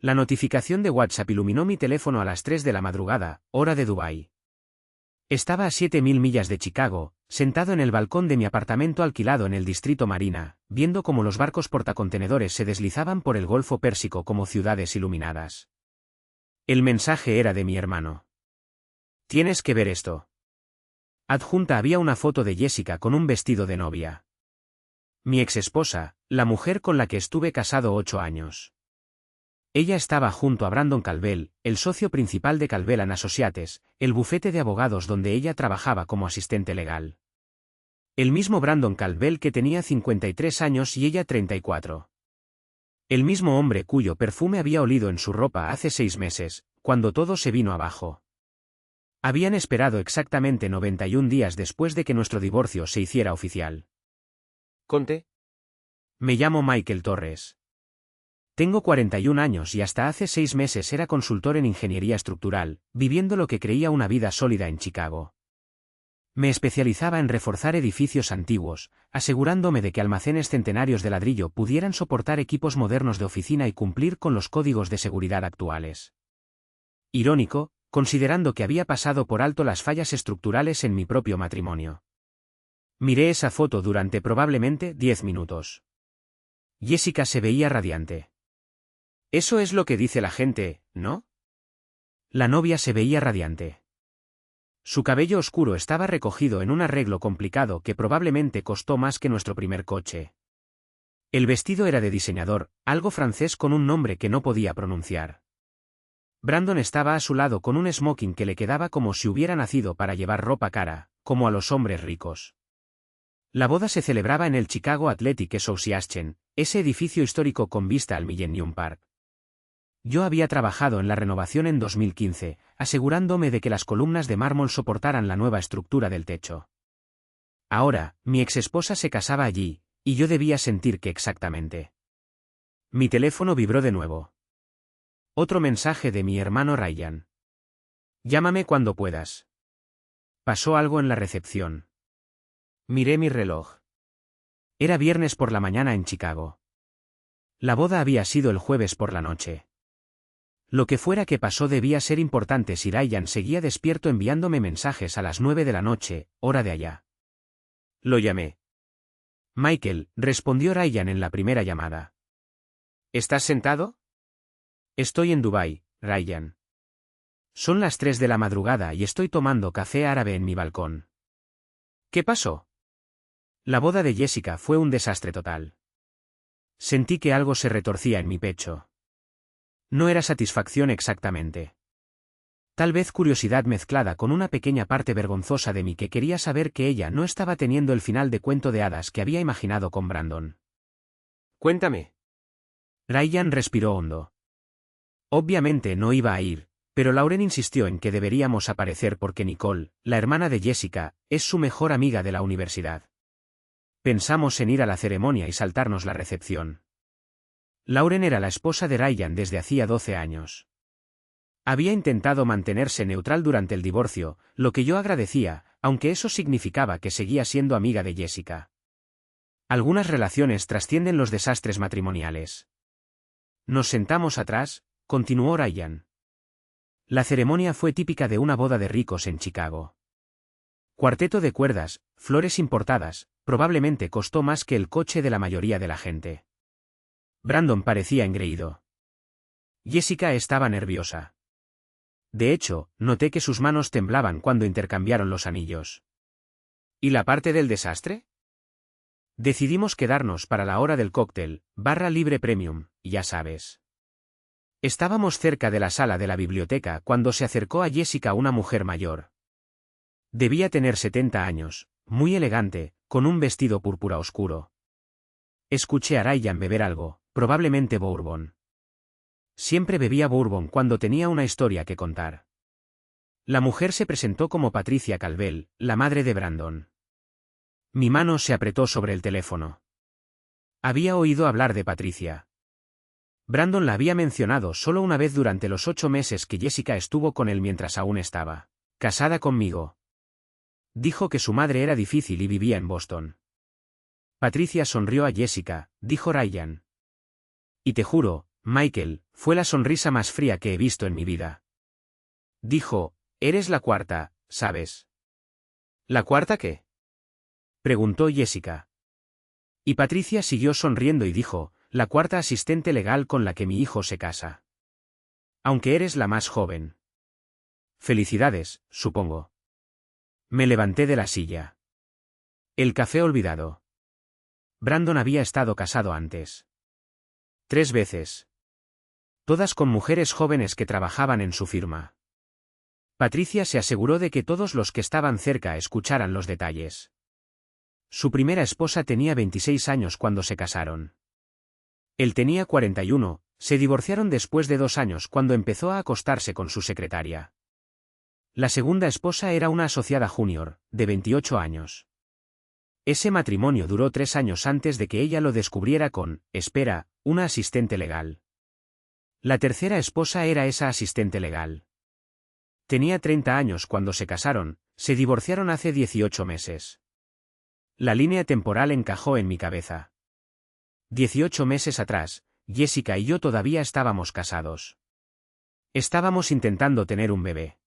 La notificación de WhatsApp iluminó mi teléfono a las 3 de la madrugada, hora de Dubái. Estaba a 7.000 millas de Chicago, sentado en el balcón de mi apartamento alquilado en el distrito Marina, viendo cómo los barcos portacontenedores se deslizaban por el Golfo Pérsico como ciudades iluminadas. El mensaje era de mi hermano. Tienes que ver esto. Adjunta había una foto de Jessica con un vestido de novia. Mi exesposa, la mujer con la que estuve casado 8 años. Ella estaba junto a Brandon Calvel, el socio principal de Calvel & Associates, el bufete de abogados donde ella trabajaba como asistente legal. El mismo Brandon Calvel que tenía 53 años y ella 34. El mismo hombre cuyo perfume había olido en su ropa hace 6 meses, cuando todo se vino abajo. Habían esperado exactamente 91 días después de que nuestro divorcio se hiciera oficial. Conte. Me llamo Michael Torres. Tengo 41 años y hasta hace 6 meses era consultor en ingeniería estructural, viviendo lo que creía una vida sólida en Chicago. Me especializaba en reforzar edificios antiguos, asegurándome de que almacenes centenarios de ladrillo pudieran soportar equipos modernos de oficina y cumplir con los códigos de seguridad actuales. Irónico, considerando que había pasado por alto las fallas estructurales en mi propio matrimonio. Miré esa foto durante probablemente 10 minutos. Jessica se veía radiante. Eso es lo que dice la gente, ¿no? La novia se veía radiante. Su cabello oscuro estaba recogido en un arreglo complicado que probablemente costó más que nuestro primer coche. El vestido era de diseñador, algo francés con un nombre que no podía pronunciar. Brandon estaba a su lado con un smoking que le quedaba como si hubiera nacido para llevar ropa cara, como a los hombres ricos. La boda se celebraba en el Chicago Athletic Association, ese edificio histórico con vista al Millennium Park. Yo había trabajado en la renovación en 2015, asegurándome de que las columnas de mármol soportaran la nueva estructura del techo. Ahora, mi exesposa se casaba allí, y yo debía sentir que exactamente. Mi teléfono vibró de nuevo. Otro mensaje de mi hermano Ryan. Llámame cuando puedas. Pasó algo en la recepción. Miré mi reloj. Era viernes por la mañana en Chicago. La boda había sido el jueves por la noche. Lo que fuera que pasó debía ser importante si Ryan seguía despierto enviándome mensajes a las 9 de la noche, hora de allá. Lo llamé. Michael, respondió Ryan en la primera llamada. ¿Estás sentado? Estoy en Dubái, Ryan. Son las 3 de la madrugada y estoy tomando café árabe en mi balcón. ¿Qué pasó? La boda de Jessica fue un desastre total. Sentí que algo se retorcía en mi pecho. No era satisfacción exactamente. Tal vez curiosidad mezclada con una pequeña parte vergonzosa de mí que quería saber que ella no estaba teniendo el final de cuento de hadas que había imaginado con Brandon. Cuéntame. Ryan respiró hondo. Obviamente no iba a ir, pero Lauren insistió en que deberíamos aparecer porque Nicole, la hermana de Jessica, es su mejor amiga de la universidad. Pensamos en ir a la ceremonia y saltarnos la recepción. Lauren era la esposa de Ryan desde hacía 12 años. Había intentado mantenerse neutral durante el divorcio, lo que yo agradecía, aunque eso significaba que seguía siendo amiga de Jessica. Algunas relaciones trascienden los desastres matrimoniales. Nos sentamos atrás, continuó Ryan. La ceremonia fue típica de una boda de ricos en Chicago. Cuarteto de cuerdas, flores importadas, probablemente costó más que el coche de la mayoría de la gente. Brandon parecía engreído. Jessica estaba nerviosa. De hecho, noté que sus manos temblaban cuando intercambiaron los anillos. ¿Y la parte del desastre? Decidimos quedarnos para la hora del cóctel, barra libre premium, ya sabes. Estábamos cerca de la sala de la biblioteca cuando se acercó a Jessica una mujer mayor. Debía tener 70 años, muy elegante, con un vestido púrpura oscuro. Escuché a Ryan beber algo, probablemente bourbon. Siempre bebía bourbon cuando tenía una historia que contar. La mujer se presentó como Patricia Calvel, la madre de Brandon. Mi mano se apretó sobre el teléfono. Había oído hablar de Patricia. Brandon la había mencionado solo una vez durante los 8 meses que Jessica estuvo con él mientras aún estaba casada conmigo. Dijo que su madre era difícil y vivía en Boston. Patricia sonrió a Jessica, dijo Ryan. Y te juro, Michael, fue la sonrisa más fría que he visto en mi vida. Dijo, eres la cuarta, ¿sabes? ¿La cuarta qué? Preguntó Jessica. Y Patricia siguió sonriendo y dijo, la cuarta asistente legal con la que mi hijo se casa. Aunque eres la más joven. Felicidades, supongo. Me levanté de la silla. El café olvidado. Brandon había estado casado antes. 3 veces. Todas con mujeres jóvenes que trabajaban en su firma. Patricia se aseguró de que todos los que estaban cerca escucharan los detalles. Su primera esposa tenía 26 años cuando se casaron. Él tenía 41, se divorciaron después de 2 años cuando empezó a acostarse con su secretaria. La segunda esposa era una asociada junior, de 28 años. Ese matrimonio duró 3 años antes de que ella lo descubriera con, espera, una asistente legal. La tercera esposa era esa asistente legal. Tenía 30 años cuando se casaron, se divorciaron hace 18 meses. La línea temporal encajó en mi cabeza. 18 meses atrás, Jessica y yo todavía estábamos casados. Estábamos intentando tener un bebé.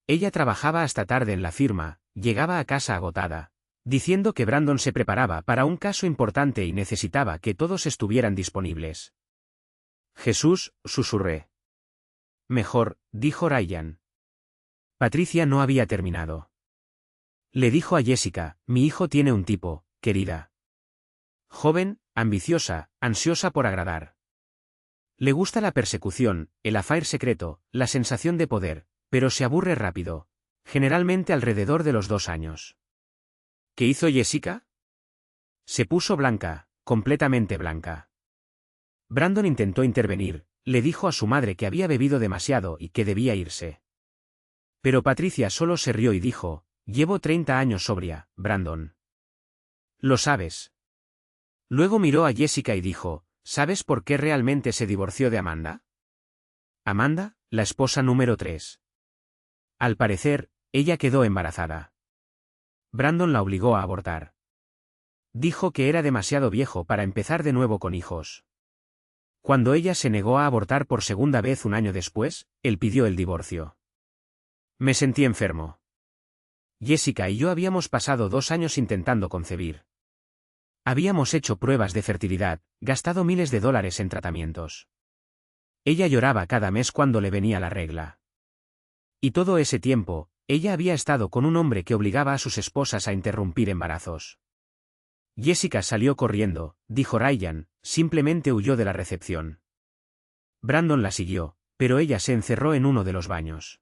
Ella trabajaba hasta tarde en la firma, llegaba a casa agotada, diciendo que Brandon se preparaba para un caso importante y necesitaba que todos estuvieran disponibles. Jesús, susurré. Mejor, dijo Ryan. Patricia no había terminado. Le dijo a Jessica, mi hijo tiene un tipo, querida. Joven, ambiciosa, ansiosa por agradar. Le gusta la persecución, el affair secreto, la sensación de poder, pero se aburre rápido, generalmente alrededor de los 2 años. ¿Qué hizo Jessica? Se puso blanca, completamente blanca. Brandon intentó intervenir, le dijo a su madre que había bebido demasiado y que debía irse. Pero Patricia solo se rió y dijo, llevo 30 años sobria, Brandon. Lo sabes. Luego miró a Jessica y dijo, ¿sabes por qué realmente se divorció de Amanda? Amanda, la esposa número 3. Al parecer, ella quedó embarazada. Brandon la obligó a abortar. Dijo que era demasiado viejo para empezar de nuevo con hijos. Cuando ella se negó a abortar por segunda vez un año después, él pidió el divorcio. Me sentí enfermo. Jessica y yo habíamos pasado 2 años intentando concebir. Habíamos hecho pruebas de fertilidad, gastado miles de dólares en tratamientos. Ella lloraba cada mes cuando le venía la regla. Y todo ese tiempo, ella había estado con un hombre que obligaba a sus esposas a interrumpir embarazos. Jessica salió corriendo, dijo Ryan, simplemente huyó de la recepción. Brandon la siguió, pero ella se encerró en uno de los baños.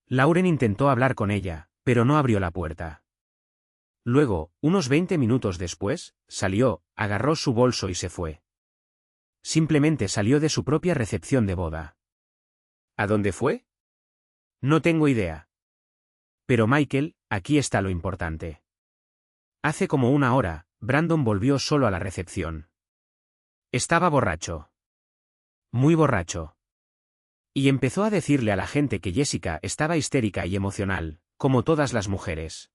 Lauren intentó hablar con ella, pero no abrió la puerta. Luego, unos 20 minutos después, salió, agarró su bolso y se fue. Simplemente salió de su propia recepción de boda. ¿A dónde fue? No tengo idea. Pero Michael, aquí está lo importante. Hace como 1 hora, Brandon volvió solo a la recepción. Estaba borracho. Muy borracho. Y empezó a decirle a la gente que Jessica estaba histérica y emocional, como todas las mujeres.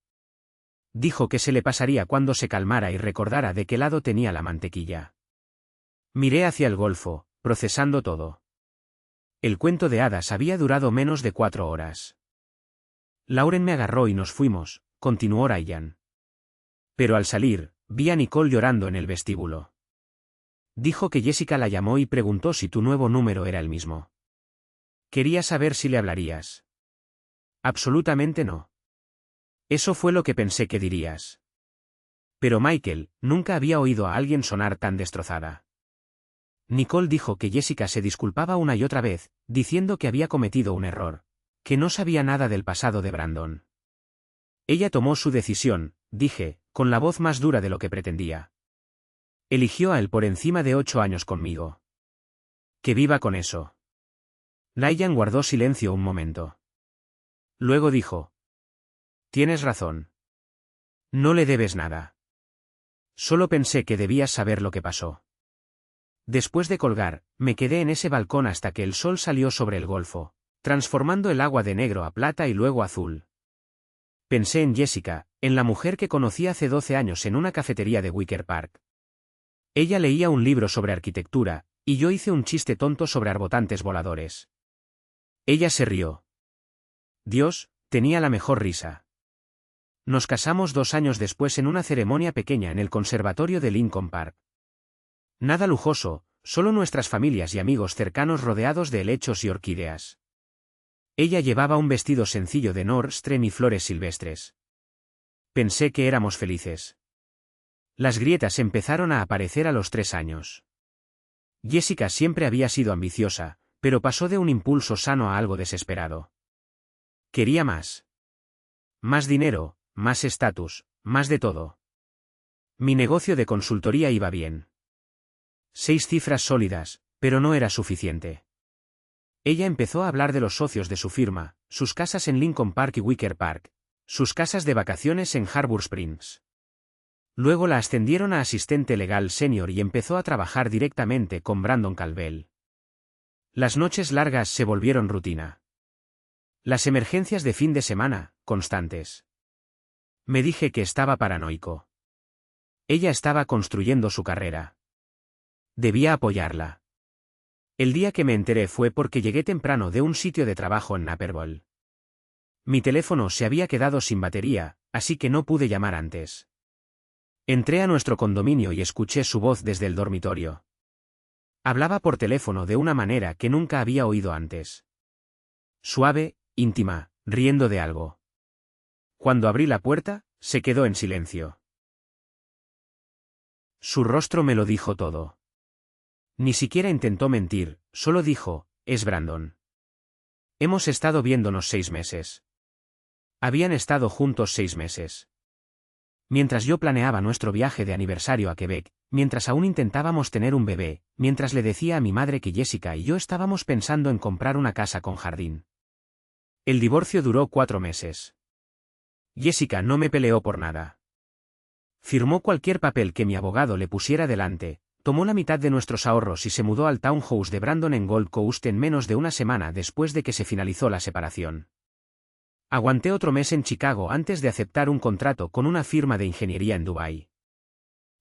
Dijo que se le pasaría cuando se calmara y recordara de qué lado tenía la mantequilla. Miré hacia el golfo, procesando todo. El cuento de hadas había durado menos de 4 horas. Lauren me agarró y nos fuimos, continuó Ryan. Pero al salir, vi a Nicole llorando en el vestíbulo. Dijo que Jessica la llamó y preguntó si tu nuevo número era el mismo. Quería saber si le hablarías. Absolutamente no. Eso fue lo que pensé que dirías. Pero Michael, nunca había oído a alguien sonar tan destrozada. Nicole dijo que Jessica se disculpaba una y otra vez, diciendo que había cometido un error, que no sabía nada del pasado de Brandon. Ella tomó su decisión, dije, con la voz más dura de lo que pretendía. Eligió a él por encima de 8 años conmigo. Que viva con eso. Ryan guardó silencio un momento. Luego dijo. Tienes razón. No le debes nada. Solo pensé que debías saber lo que pasó. Después de colgar, me quedé en ese balcón hasta que el sol salió sobre el golfo, transformando el agua de negro a plata y luego azul. Pensé en Jessica, en la mujer que conocí hace 12 años en una cafetería de Wicker Park. Ella leía un libro sobre arquitectura, y yo hice un chiste tonto sobre arbotantes voladores. Ella se rió. Dios, tenía la mejor risa. Nos casamos 2 años después en una ceremonia pequeña en el conservatorio de Lincoln Park. Nada lujoso, solo nuestras familias y amigos cercanos rodeados de helechos y orquídeas. Ella llevaba un vestido sencillo de Nordstrom y flores silvestres. Pensé que éramos felices. Las grietas empezaron a aparecer a los 3 años. Jessica siempre había sido ambiciosa, pero pasó de un impulso sano a algo desesperado. Quería más. Más dinero, más estatus, más de todo. Mi negocio de consultoría iba bien. 6 cifras sólidas, pero no era suficiente. Ella empezó a hablar de los socios de su firma, sus casas en Lincoln Park y Wicker Park, sus casas de vacaciones en Harbor Springs. Luego la ascendieron a asistente legal senior y empezó a trabajar directamente con Brandon Calvell. Las noches largas se volvieron rutina. Las emergencias de fin de semana, constantes. Me dije que estaba paranoico. Ella estaba construyendo su carrera. Debía apoyarla. El día que me enteré fue porque llegué temprano de un sitio de trabajo en Naperville. Mi teléfono se había quedado sin batería, así que no pude llamar antes. Entré a nuestro condominio y escuché su voz desde el dormitorio. Hablaba por teléfono de una manera que nunca había oído antes. Suave, íntima, riendo de algo. Cuando abrí la puerta, se quedó en silencio. Su rostro me lo dijo todo. Ni siquiera intentó mentir, solo dijo, es Brandon. Hemos estado viéndonos 6 meses. Habían estado juntos 6 meses. Mientras yo planeaba nuestro viaje de aniversario a Quebec, mientras aún intentábamos tener un bebé, mientras le decía a mi madre que Jessica y yo estábamos pensando en comprar una casa con jardín. El divorcio duró 4 meses. Jessica no me peleó por nada. Firmó cualquier papel que mi abogado le pusiera delante, tomó la mitad de nuestros ahorros y se mudó al townhouse de Brandon en Gold Coast en menos de una semana después de que se finalizó la separación. Aguanté otro mes en Chicago antes de aceptar un contrato con una firma de ingeniería en Dubái.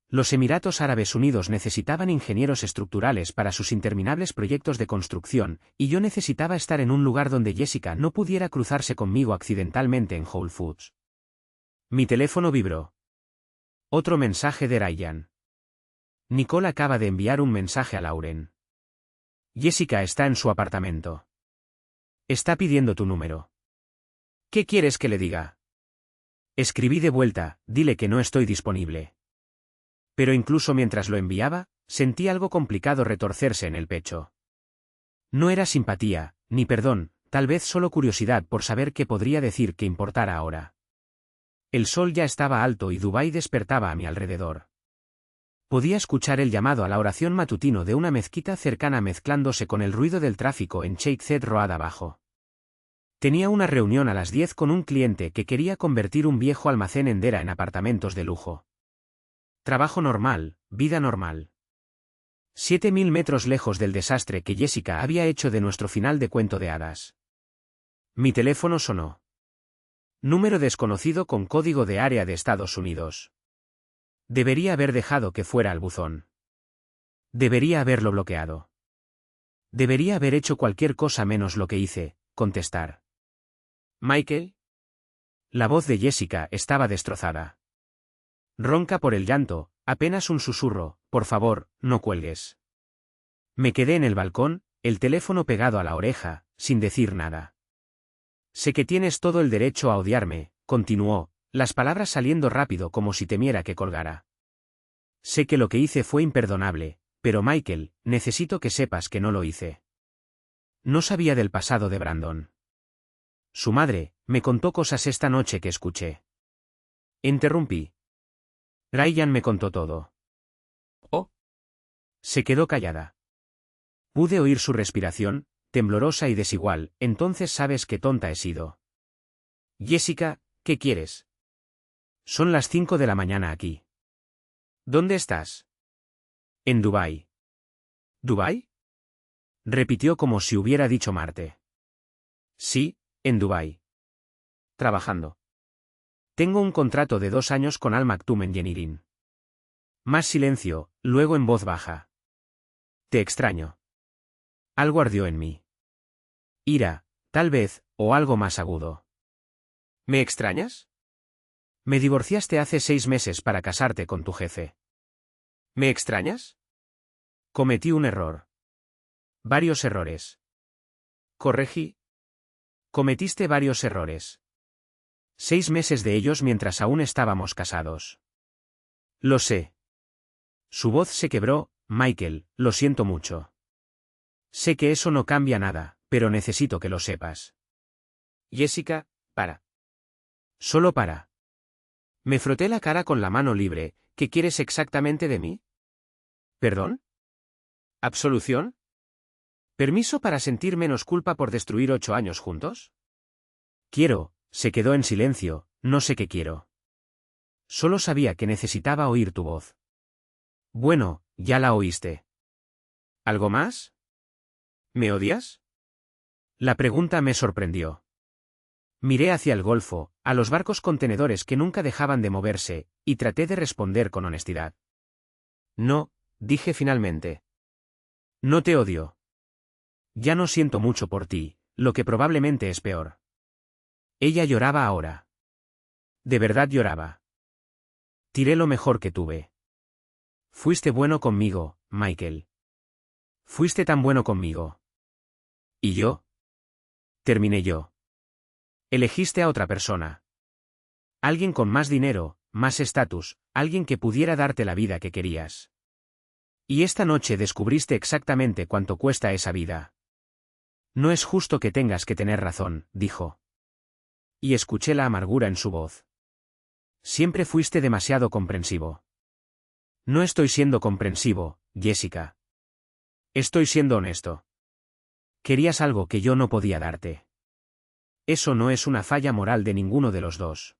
Los Emiratos Árabes Unidos necesitaban ingenieros estructurales para sus interminables proyectos de construcción, y yo necesitaba estar en un lugar donde Jessica no pudiera cruzarse conmigo accidentalmente en Whole Foods. Mi teléfono vibró. Otro mensaje de Ryan. Nicole acaba de enviar un mensaje a Lauren. Jessica está en su apartamento. Está pidiendo tu número. ¿Qué quieres que le diga? Escribí de vuelta, dile que no estoy disponible. Pero incluso mientras lo enviaba, sentí algo complicado retorcerse en el pecho. No era simpatía, ni perdón, tal vez solo curiosidad por saber qué podría decir que importara ahora. El sol ya estaba alto y Dubái despertaba a mi alrededor. Podía escuchar el llamado a la oración matutino de una mezquita cercana mezclándose con el ruido del tráfico en Sheikh Zayed Road abajo. Tenía una reunión a las 10 con un cliente que quería convertir un viejo almacén en Dera en apartamentos de lujo. Trabajo normal, vida normal. 7.000 metros lejos del desastre que Jessica había hecho de nuestro final de cuento de hadas. Mi teléfono sonó. Número desconocido con código de área de Estados Unidos. Debería haber dejado que fuera al buzón. Debería haberlo bloqueado. Debería haber hecho cualquier cosa menos lo que hice, contestar. ¿Michael? La voz de Jessica estaba destrozada. Ronca por el llanto, apenas un susurro, por favor, no cuelgues. Me quedé en el balcón, el teléfono pegado a la oreja, sin decir nada. Sé que tienes todo el derecho a odiarme, continuó, las palabras saliendo rápido como si temiera que colgara. Sé que lo que hice fue imperdonable, pero Michael, necesito que sepas que no lo hice. No sabía del pasado de Brandon. Su madre, me contó cosas esta noche que escuché. Interrumpí. Ryan me contó todo. Oh. Se quedó callada. Pude oír su respiración, temblorosa y desigual, entonces sabes qué tonta he sido. Jessica, ¿qué quieres? Son las 5 de la mañana aquí. ¿Dónde estás? En Dubái. ¿Dubái? Repitió como si hubiera dicho Marte. Sí, en Dubái. Trabajando. Tengo un contrato de 2 años con Al Maktoum Engineering. Más silencio, luego en voz baja. Te extraño. Algo ardió en mí. Ira, tal vez, o algo más agudo. ¿Me extrañas? Me divorciaste hace 6 meses para casarte con tu jefe. ¿Me extrañas? Cometí un error. Varios errores. Corregí. Cometiste varios errores. 6 meses de ellos mientras aún estábamos casados. Lo sé. Su voz se quebró. Michael, lo siento mucho. Sé que eso no cambia nada, pero necesito que lo sepas. Jessica, para. Solo para. Me froté la cara con la mano libre. ¿Qué quieres exactamente de mí? ¿Perdón? ¿Absolución? ¿Permiso para sentir menos culpa por destruir 8 años juntos? Quiero, se quedó en silencio, no sé qué quiero. Solo sabía que necesitaba oír tu voz. Bueno, ya la oíste. ¿Algo más? ¿Me odias? La pregunta me sorprendió. Miré hacia el golfo, a los barcos contenedores que nunca dejaban de moverse, y traté de responder con honestidad. No, dije finalmente. No te odio. Ya no siento mucho por ti, lo que probablemente es peor. Ella lloraba ahora. De verdad lloraba. Tiré lo mejor que tuve. Fuiste bueno conmigo, Michael. Fuiste tan bueno conmigo. ¿Y yo? Terminé yo. Elegiste a otra persona. Alguien con más dinero, más estatus, alguien que pudiera darte la vida que querías. Y esta noche descubriste exactamente cuánto cuesta esa vida. No es justo que tengas que tener razón, dijo. Y escuché la amargura en su voz. Siempre fuiste demasiado comprensivo. No estoy siendo comprensivo, Jessica. Estoy siendo honesto. Querías algo que yo no podía darte. Eso no es una falla moral de ninguno de los dos.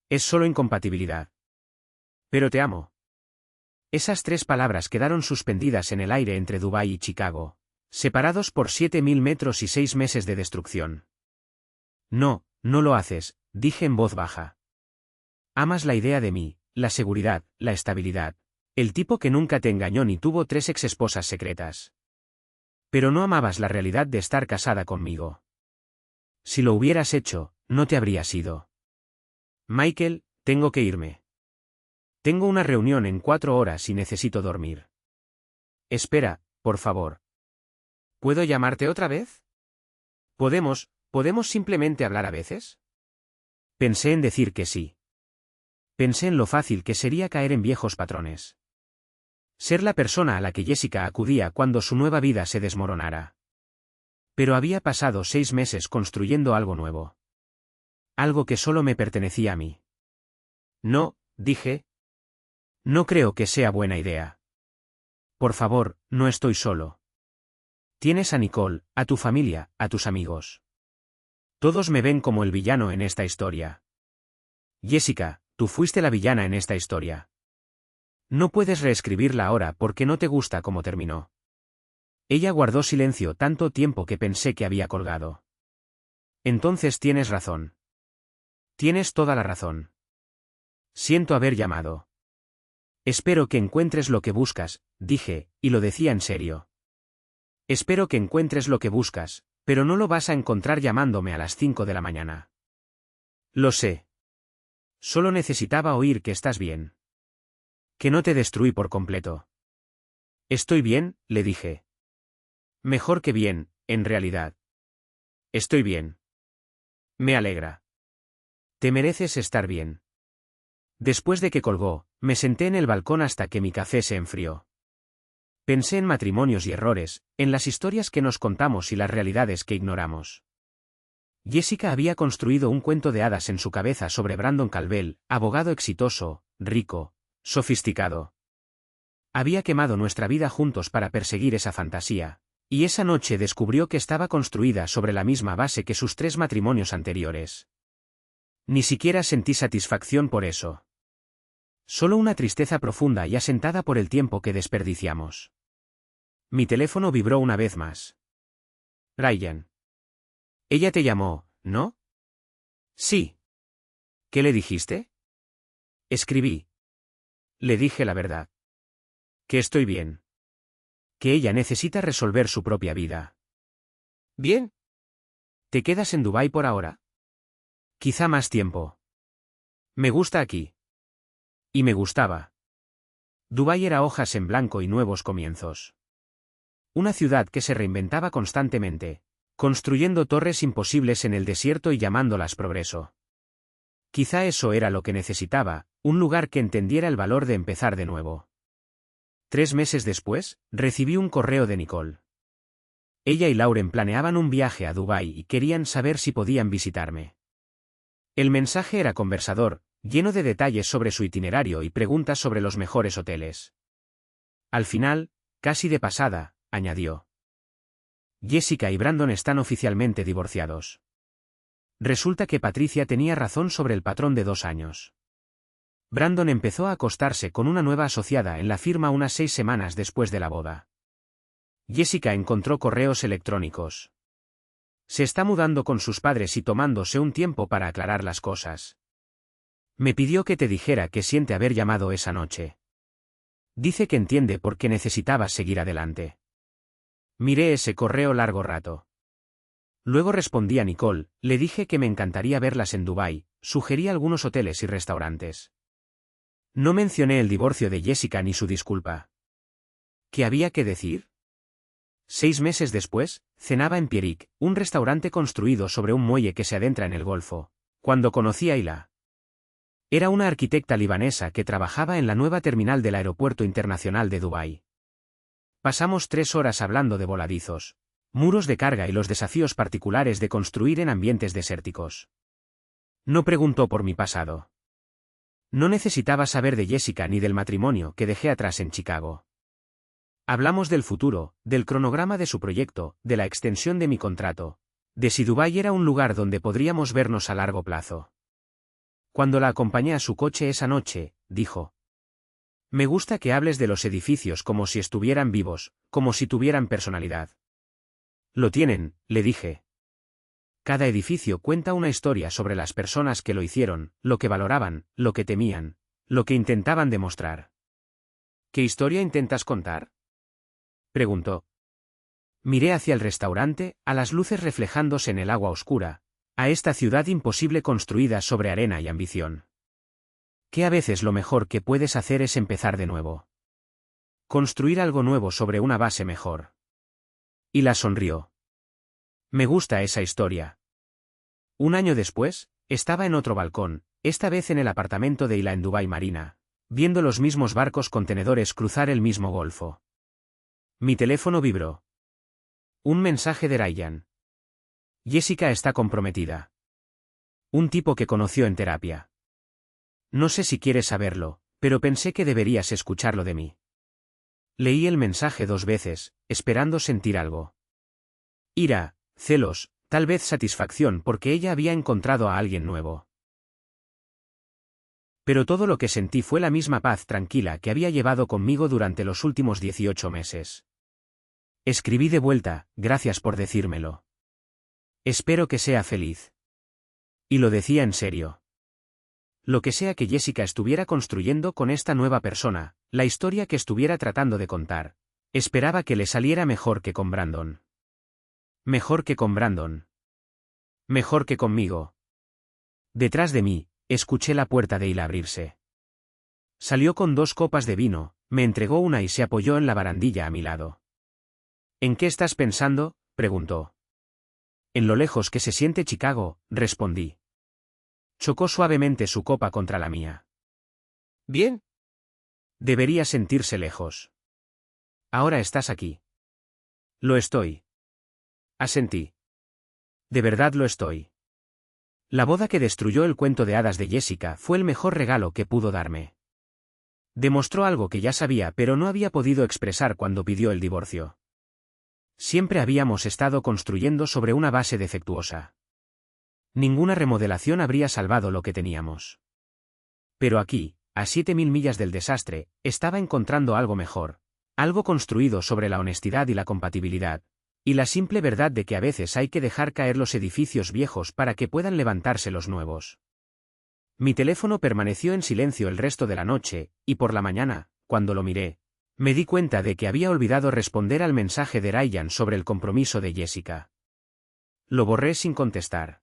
Es solo incompatibilidad. Pero te amo. Esas 3 palabras quedaron suspendidas en el aire entre Dubái y Chicago, separados por 7.000 metros y 6 meses de destrucción. No, no lo haces, dije en voz baja. Amas la idea de mí, la seguridad, la estabilidad. El tipo que nunca te engañó ni tuvo 3 exesposas secretas. Pero no amabas la realidad de estar casada conmigo. Si lo hubieras hecho, no te habrías ido. Michael, tengo que irme. Tengo una reunión en 4 horas y necesito dormir. Espera, por favor. ¿Puedo llamarte otra vez? ¿Podemos simplemente hablar a veces? Pensé en decir que sí. Pensé en lo fácil que sería caer en viejos patrones. Ser la persona a la que Jessica acudía cuando su nueva vida se desmoronara. Pero había pasado 6 meses construyendo algo nuevo. Algo que solo me pertenecía a mí. No, dije. No creo que sea buena idea. Por favor, no estoy solo. Tienes a Nicole, a tu familia, a tus amigos. Todos me ven como el villano en esta historia. Jessica, tú fuiste la villana en esta historia. No puedes reescribirla ahora porque no te gusta cómo terminó. Ella guardó silencio tanto tiempo que pensé que había colgado. Entonces tienes razón. Tienes toda la razón. Siento haber llamado. Espero que encuentres lo que buscas, dije, y lo decía en serio. Espero que encuentres lo que buscas, pero no lo vas a encontrar llamándome a las 5 de la mañana. Lo sé. Solo necesitaba oír que estás bien. Que no te destruí por completo. Estoy bien, le dije. Mejor que bien, en realidad. Estoy bien. Me alegra. Te mereces estar bien. Después de que colgó, me senté en el balcón hasta que mi café se enfrió. Pensé en matrimonios y errores, en las historias que nos contamos y las realidades que ignoramos. Jessica había construido un cuento de hadas en su cabeza sobre Brandon Calvell, abogado exitoso, rico, sofisticado. Había quemado nuestra vida juntos para perseguir esa fantasía, y esa noche descubrió que estaba construida sobre la misma base que sus 3 matrimonios anteriores. Ni siquiera sentí satisfacción por eso. Solo una tristeza profunda y asentada por el tiempo que desperdiciamos. Mi teléfono vibró una vez más. Ryan. Ella te llamó, ¿no? Sí. ¿Qué le dijiste? Escribí. Le dije la verdad. Que estoy bien. Que ella necesita resolver su propia vida. Bien. ¿Te quedas en Dubái por ahora? Quizá más tiempo. Me gusta aquí. Y me gustaba. Dubái era hojas en blanco y nuevos comienzos. Una ciudad que se reinventaba constantemente, construyendo torres imposibles en el desierto y llamándolas progreso. Quizá eso era lo que necesitaba, un lugar que entendiera el valor de empezar de nuevo. 3 meses después, recibí un correo de Nicole. Ella y Lauren planeaban un viaje a Dubái y querían saber si podían visitarme. El mensaje era conversador, lleno de detalles sobre su itinerario y preguntas sobre los mejores hoteles. Al final, casi de pasada, añadió: Jessica y Brandon están oficialmente divorciados. Resulta que Patricia tenía razón sobre el patrón de 2 años. Brandon empezó a acostarse con una nueva asociada en la firma unas 6 semanas después de la boda. Jessica encontró correos electrónicos. Se está mudando con sus padres y tomándose un tiempo para aclarar las cosas. Me pidió que te dijera que siente haber llamado esa noche. Dice que entiende por qué necesitabas seguir adelante. Miré ese correo largo rato. Luego respondí a Nicole, le dije que me encantaría verlas en Dubái, sugerí algunos hoteles y restaurantes. No mencioné el divorcio de Jessica ni su disculpa. ¿Qué había que decir? 6 meses después, cenaba en Pierrick, un restaurante construido sobre un muelle que se adentra en el Golfo, cuando conocí a Ayla. Era una arquitecta libanesa que trabajaba en la nueva terminal del Aeropuerto Internacional de Dubái. Pasamos 3 horas hablando de voladizos, muros de carga y los desafíos particulares de construir en ambientes desérticos. No preguntó por mi pasado. No necesitaba saber de Jessica ni del matrimonio que dejé atrás en Chicago. Hablamos del futuro, del cronograma de su proyecto, de la extensión de mi contrato, de si Dubái era un lugar donde podríamos vernos a largo plazo. Cuando la acompañé a su coche esa noche, dijo: Me gusta que hables de los edificios como si estuvieran vivos, como si tuvieran personalidad. Lo tienen, le dije. Cada edificio cuenta una historia sobre las personas que lo hicieron, lo que valoraban, lo que temían, lo que intentaban demostrar. ¿Qué historia intentas contar?, preguntó. Miré hacia el restaurante, a las luces reflejándose en el agua oscura, a esta ciudad imposible construida sobre arena y ambición. Que a veces lo mejor que puedes hacer es empezar de nuevo. Construir algo nuevo sobre una base mejor. Y la sonrió. Me gusta esa historia. 1 año después, estaba en otro balcón, esta vez en el apartamento de Ayla en Dubái Marina, viendo los mismos barcos contenedores cruzar el mismo golfo. Mi teléfono vibró. Un mensaje de Ryan. Jessica está comprometida. Un tipo que conoció en terapia. No sé si quieres saberlo, pero pensé que deberías escucharlo de mí. Leí el mensaje 2 veces, esperando sentir algo. Ira, celos, tal vez satisfacción porque ella había encontrado a alguien nuevo. Pero todo lo que sentí fue la misma paz tranquila que había llevado conmigo durante los últimos 18 meses. Escribí de vuelta: gracias por decírmelo. Espero que sea feliz. Y lo decía en serio. Lo que sea que Jessica estuviera construyendo con esta nueva persona, la historia que estuviera tratando de contar, esperaba que le saliera mejor que con Brandon. Mejor que con Brandon. Mejor que conmigo. Detrás de mí, escuché la puerta de Ayla abrirse. Salió con 2 copas de vino, me entregó una y se apoyó en la barandilla a mi lado. ¿En qué estás pensando?, preguntó. En lo lejos que se siente Chicago, respondí. Chocó suavemente su copa contra la mía. Bien. Debería sentirse lejos. Ahora estás aquí. Lo estoy. Asentí. De verdad lo estoy. La boda que destruyó el cuento de hadas de Jessica fue el mejor regalo que pudo darme. Demostró algo que ya sabía pero no había podido expresar cuando pidió el divorcio. Siempre habíamos estado construyendo sobre una base defectuosa. Ninguna remodelación habría salvado lo que teníamos. Pero aquí, a 7000 millas del desastre, estaba encontrando algo mejor, algo construido sobre la honestidad y la compatibilidad, y la simple verdad de que a veces hay que dejar caer los edificios viejos para que puedan levantarse los nuevos. Mi teléfono permaneció en silencio el resto de la noche, y por la mañana, cuando lo miré, Me di cuenta de que había olvidado responder al mensaje de Ryan sobre el compromiso de Jessica. Lo borré sin contestar.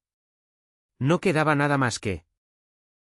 No quedaba nada más que